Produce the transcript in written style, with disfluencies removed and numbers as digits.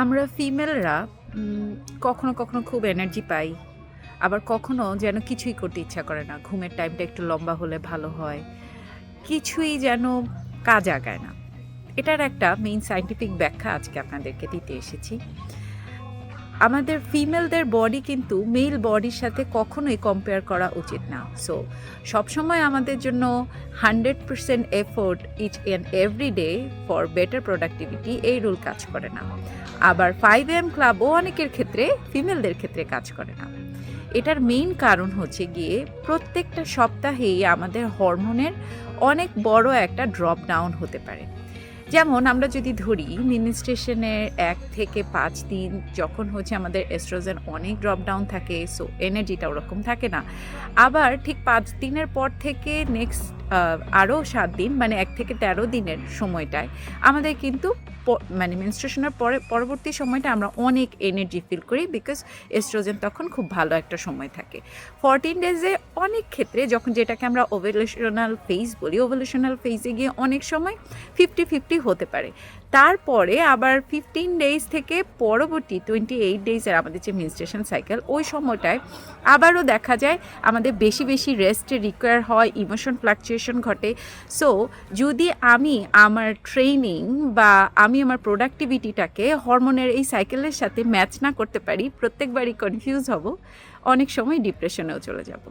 আমরা ফিমেলরা কখনো, কখনো খুব এনার্জি পাই। আবার কখনো যেন কিছুই করতে ইচ্ছা করে না। ঘুমের টাইমটা একটু লম্বা হলে ভালো হয়। কিছুই যেন কাজ আগায় না। এটার একটা মেইন সায়েন্টিফিক ব্যাখ্যা আজকে আপনাদেরকে দিতে এসেছি। আমাদের ফিমেলদের বডি কিন্তু মেল বডির সাথে কখনোই কম্পেয়ার করা উচিত না। সো সবসময় আমাদের জন্য 100% effort each and every day for better productivity এই রুল কাজ করে না। আবার 5 AM ক্লাবও অনেকের ক্ষেত্রে ফিমেলদের ক্ষেত্রে কাজ করে না। এটার মেইন কারণ হচ্ছে গিয়ে প্রত্যেকটা সপ্তাহেই আমাদের হরমোনের অনেক বড় একটা ড্রপ ডাউন হতে পারে। যেমন আমরা যদি ধরি মেনস্ট্রুয়েশনের ১ থেকে ৫ দিন যখন হচ্ছে আমাদের এস্ট্রোজেন অনেক ড্রপ ডাউন থাকে, সো এনার্জিটা ওরকম থাকে না। আবার ঠিক ৫ দিনের পর থেকে নেক্সট আরও ৭ দিন মানে ১ থেকে ১৩ দিনের সময়টায় আমাদের কিন্তু মানে মেনস্ট্রুয়েশনের পরবর্তী সময়টা আমরা অনেক এনার্জি ফিল করি, বিকজ এস্ট্রোজেন তখন খুব ভালো একটা সময় থাকে। 14 ডেজে অনেক ক্ষেত্রে যখন যেটাকে আমরা ওভুলেশনাল ফেজ বলি, ওভুলেশনাল ফেজে গিয়ে অনেক সময় 50-50 হতে পারে। তারপরে আবার 15 ডেজ থেকে পরবর্তী 28 ডেজের আমাদের যে মেনস্ট্রুয়েশন সাইকেল, ওই সময়টায় আবারও দেখা যায় আমাদের বেশি বেশি রেস্টের রিকোয়ার হয়, ইমোশন ফ্লাকচুয়েশন ঘটে। সো যদি আমি আমার ট্রেনিং বা আমি আমার প্রোডাক্টিভিটিটাকে হরমোনের এই সাইকেলের সাথে ম্যাচ না করতে পারি, প্রত্যেকবারই কনফিউজ হব, অনেক সময় ডিপ্রেশনেও চলে যাব।